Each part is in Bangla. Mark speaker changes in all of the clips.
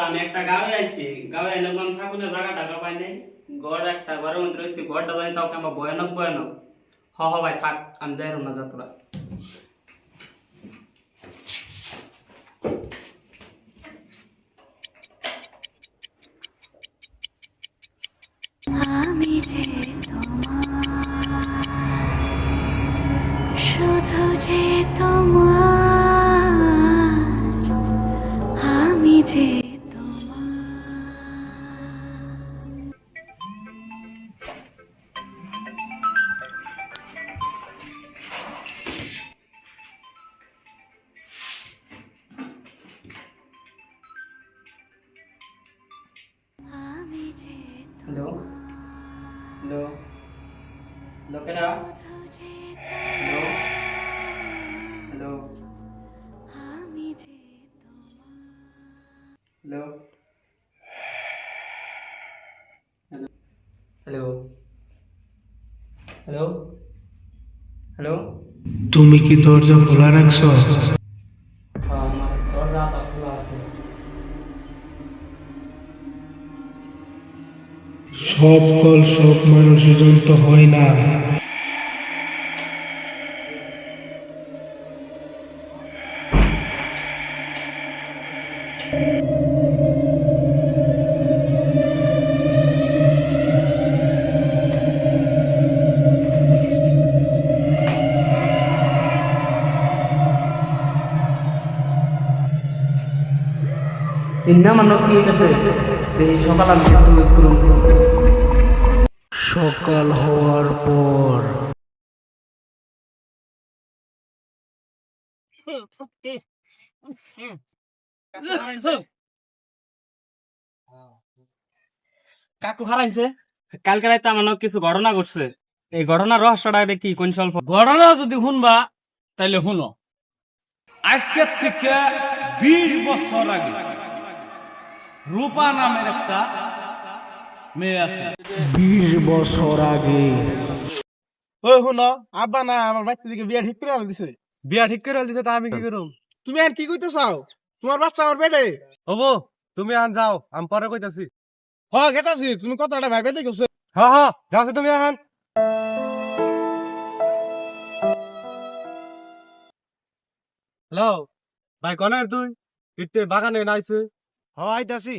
Speaker 1: আমি একটা গাঁয়ে আইছি, গাঁয়ে এনে কোন ঠাকুরের জায়গা টাকা পাই নাই, ঘর একটা ঘরের মধ্যে রয়েছে, ঘরটা জানি তাও কেমন ভয়ানক ভয়ানক। ভাই থাক, আমি যাই না যাত্রা।
Speaker 2: আমি যে তোমার, শুধু যে তোমার, আমি যে আমি যে
Speaker 1: হ্যালো হ্যালো লোকেরা, হ্যালো হ্যালো
Speaker 2: আমি যে
Speaker 1: হ্যালো হ্যালো হ্যালো হ্যালো।
Speaker 3: তুমি কি দরজা খোলা রাখছো?
Speaker 1: আমার দরজাটা খোলা আছে।
Speaker 3: সব কল সব মানুষের জন্য তো হয় না।
Speaker 1: ইন্না কি হইতেছে? এই সকাল আমি একটু স্কুল
Speaker 3: সকাল হওয়ার পর
Speaker 1: কাকু হারাইছে। কালকে রাতে আমার নাকি কিছু ঘটনা ঘটছে। এই ঘটনার রহস্যটা কি কোন স্বল্প
Speaker 4: ঘটনা যদি শুনবা তাইলে শুনো। আজকে থেকে 20 বছর আগে রূপা নামের একটা মেয়ে আছে।
Speaker 3: 20 বছর আগে
Speaker 5: ওই শুনো, আব্বা না আমার বাচ্চা দিকে বিয়া ঠিক করে দিছে।
Speaker 4: বিয়া ঠিক করে দিছে, তা আমি কি করুম?
Speaker 5: তুমি আর কি কইতে চাও? তোমার বাচ্চা আমার পেটে।
Speaker 4: হবো, তুমি আন যাও, আমি পরে কইতাছি।
Speaker 5: হ গেতাছি, তুমি কথাটা ভাইবে দেখছো।
Speaker 4: হ্যাঁ হ্যাঁ, যাও তুমি এখন। হ্যালো ভাই, কনে তুই? ইটে বাগানে নাইছে।
Speaker 5: হ্যাঁ আইতাছি।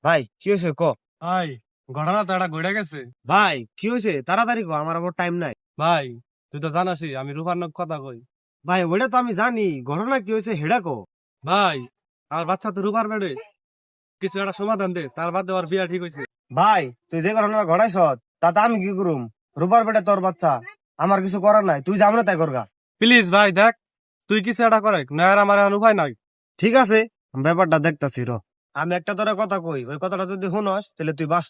Speaker 5: ভাই কি হয়েছে ক?
Speaker 4: ভাই ঘটনা তো একটা ঘুরে গেছে।
Speaker 5: ভাই কি হয়েছে তাড়াতাড়ি কো, আমার আবার টাইম নাই।
Speaker 4: ভাই তুই তো জানাসি আমি রূপার নক কথা কই।
Speaker 5: ভাই ওটা তো আমি জানি, ঘটনা কি হয়েছে হেডা কো।
Speaker 4: ভাই আমার বাচ্চা তো রূপার বেড়ে, কিছু একটা সমাধান দে, তার বাদে আর বিয়া ঠিক হয়েছে।
Speaker 5: ভাই তুই যে ঘটনা ঘটাইছ তাতে আমি কি করুম? রূপার পেটে তোর বাচ্চা, আমার কিছু করার নাই, তুই যাবো না তাই করগা।
Speaker 4: প্লিজ ভাই দেখ, তুই কিছু একটা করে না, আর আমার এখন উপায় নাই।
Speaker 5: ঠিক আছে, ব্যাপারটা দেখতাছি র। আমি একটা তোরে কথা কই, ওই কথাটা যদি শুনস তাহলে তুই বাস।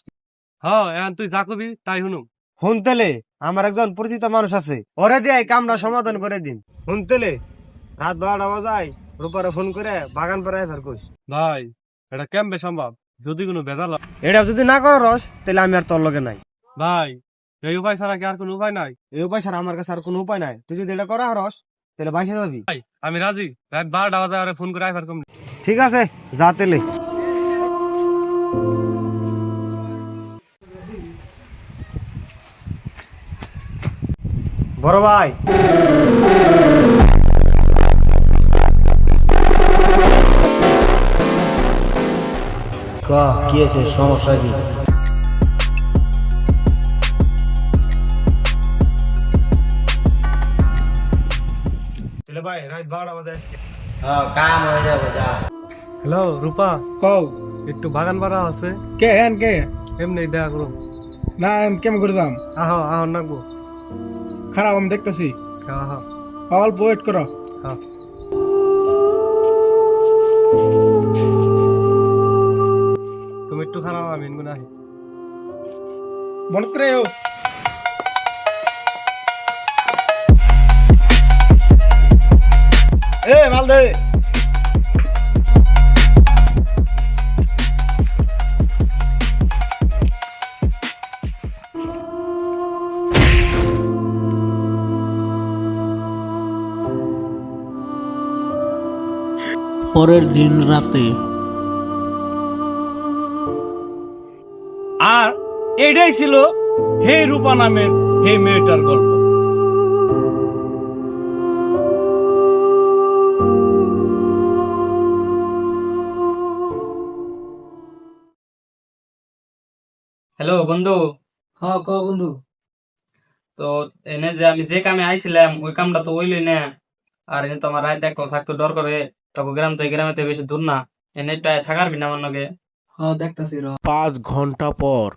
Speaker 4: হ্যাঁ এখন তুই যা কবি তাই শুনুম।
Speaker 5: শুনতেলে আমার একজন পরিচিত মানুষ আছে, ওরে দিয়ে এই কামটা সমাধান করে দিন। শুনতেলে রাত 12টা বাজায় রূপারে ফোন করে বাগান পাড়ায় ফের কইস।
Speaker 4: ভাই এটা কেমবে সম্ভব? যদি কোনো বেজাল হয়?
Speaker 5: এটা যদি না করো রস তাহলে আমি আর তোর লগে নাই।
Speaker 4: ভাই এই উপায় ছাড়া কি আর কোনো উপায় নাই?
Speaker 5: এই উপায় ছাড়া আমার কাছে আর কোনো উপায় নাই, তুই যদি এটা করা রস তাহলে বাইসে যাবি।
Speaker 4: ভাই আমি রাজি, রাত 12টা বাজে আরে ফোন করে আইবার কম।
Speaker 5: ঠিক আছে যা তেলে। বড় ভাই
Speaker 3: কি আছে, সমস্যা কি?
Speaker 5: তাহলে ভাই রাত 12টা বাজে আজকে।
Speaker 1: কাম হয়ে যাবে যা।
Speaker 4: হ্যালো রূপা,
Speaker 5: কও
Speaker 4: একটু বাগান পাড়া আছে,
Speaker 5: কে হেন কে?
Speaker 4: এমনি দেখা করুম।
Speaker 5: না কেমন করে যাম?
Speaker 4: আহ আহ নাকবো।
Speaker 5: খারাপ আমি দেখতেছি,
Speaker 4: হ্যাঁ হ্যাঁ
Speaker 5: অল্প ওয়েট করো।
Speaker 4: হ্যাঁ। তুমি একটু খারাপ, আমি এনগো নাহি।
Speaker 5: মনে করে এ মাল দে।
Speaker 6: পরের দিন রাতে।
Speaker 4: আর এটাই ছিল হে রূপা নামের হে মেয়েটার গল্প।
Speaker 1: হ্যালো বন্ধু।
Speaker 7: হ্যাঁ ক বন্ধু।
Speaker 1: তো এনে যে আমি যে কামে আইছিলাম ওই কামটা তো হইলই না। আর এনে তো আমার রাত দেখলো থাকতো ডর করে। তবে গ্রাম তো গ্রামেতে বেশি দূর না, এনে একটু থাকার বিনা আমার লগে।
Speaker 7: হ্যাঁ দেখতাছি র।
Speaker 6: 5 ঘন্টা পর।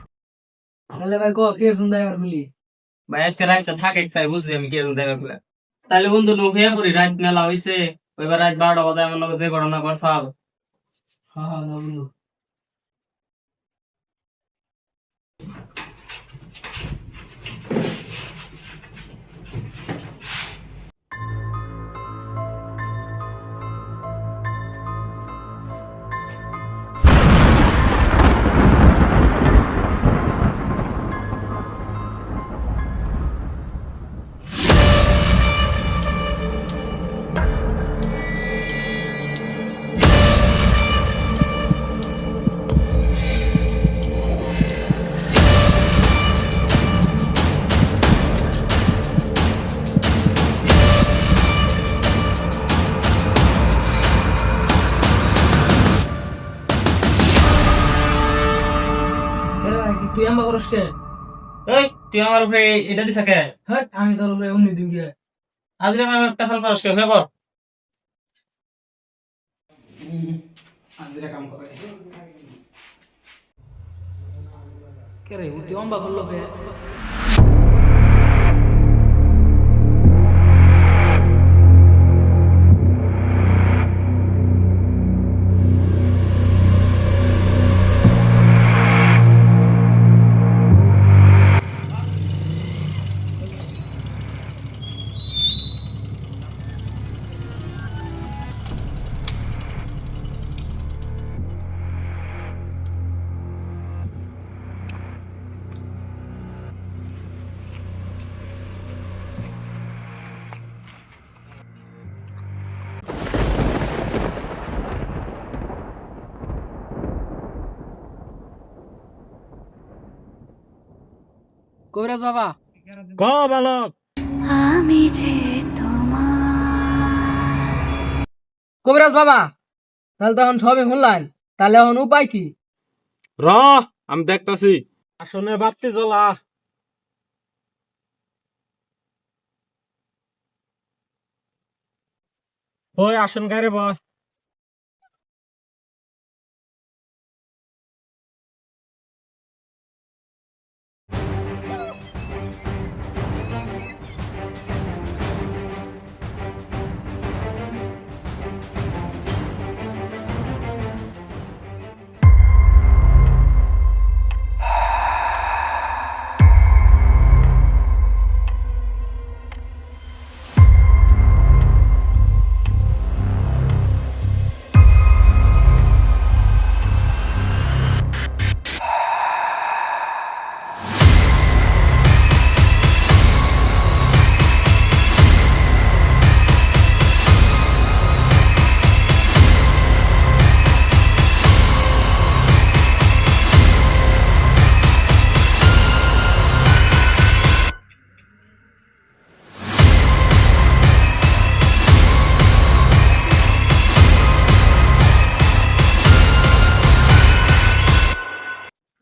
Speaker 7: তাহলে ভাই ক কে শুনতে আর বলি।
Speaker 1: ভাই আজকে রাতটা থাকে তাই বুঝছি আমি কি দেখা করে। তাহলে বন্ধু নুকিয়া পড়ি, রাত মেলা হইছে। ওইবার রাত 12টা বাজে আমার লগে যে ঘটনা করছাল।
Speaker 7: হ্যাঁ হ্যাঁ না বন্ধু। কে ভাই কি তুই আম্বা করস কে?
Speaker 1: এই তুই আমার উপরে এটা দিছা কে?
Speaker 7: হ্যাঁ আমি তোর উপরে অন্য দিন কে।
Speaker 1: আজকে আমার পেছাল পারস কে? হয়ে পর। আজকে কাম করে।
Speaker 7: কে রে তুই আম্বা করলো কে? কবিরাজ বাবা।
Speaker 4: ক বালক।
Speaker 2: আমি যে তোমার।
Speaker 7: কবিরাজ বাবা তাহলে তো এখন সবে শুনলেন, তাহলে এখন উপায় কি?
Speaker 4: র আমি দেখতাছি। আসনে বাতি জ্বলা। ওই আসন গাড়ি বয়।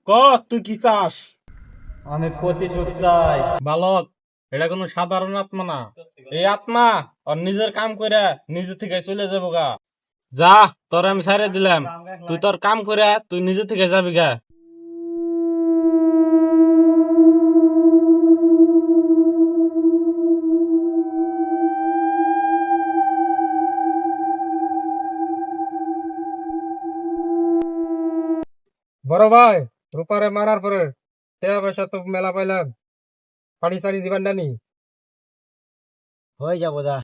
Speaker 4: ক তুই কি চাস?
Speaker 1: আমি প্রতিশোধ চাই।
Speaker 4: বালক, এটা কোনো সাধারণ আত্মা না। এই আত্মা আর নিজের কাম করে নিজে থেকে চলে যাবো গা। যা, তোর আমি ছাড়ে দিলাম। তুই তোর কাম করে তুই নিজে থেকে যাবি গা।
Speaker 5: বড় ভাই, রূপারে মারার পরে টাকা পয়সা তো মেলা পাইলাম, পানি সারি দিবেন নানি? হয়ে যাবো দা।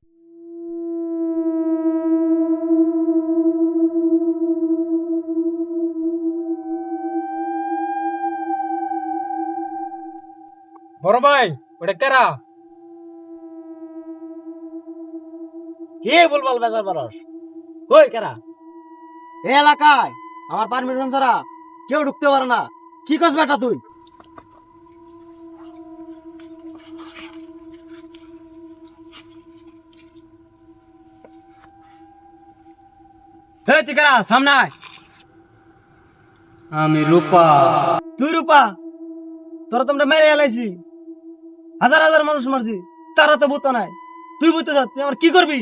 Speaker 5: বড় ভাই, ওটা কেরা?
Speaker 7: কে বলবাল বেজার পারস? কই কেরা? এই এলাকায় আমার পারমিশন ছাড়া কেউ ঢুকতে পারে না। কি করছ বেটা তুই? তুই কারা? সামনে আয়।
Speaker 1: আমি রূপা।
Speaker 7: তুই রূপা? তোরা তোমরা মেরে এলাইছি, হাজার হাজার মানুষ মারছি, তারা তো ভূত নাই। তুই ভূত, তুই আমার কি করবি?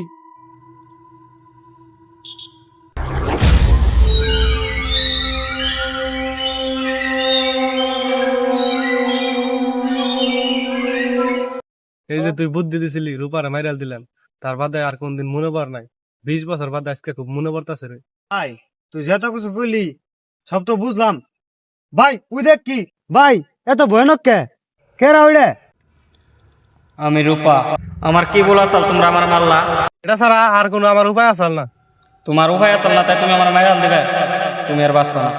Speaker 5: এই যে তুই বুদ্ধি দিছিলি রূপারে মাইরাল দিলাম, তার বাদে আর কোনদিন মনে পড় নাই। 20 বছর বাদে আজকে খুব মনে পড়তাছে রে। ভাই তুই যত কিছু কইলি সব তো বুঝলাম। ভাই ওই দেখ কি ভাই, এত ভয়ানক কে রা ওইডে?
Speaker 1: আমি রূপা। আমার কি বলা চাল তোমরা আমার মারলা?
Speaker 5: এটা ছাড়া আর কোনো আমার উপায় আছে না?
Speaker 1: তোমার উপায় আছে না, তাই তুমি আমার মাইরাল দিবে? তুমি আর বাঁচবা না।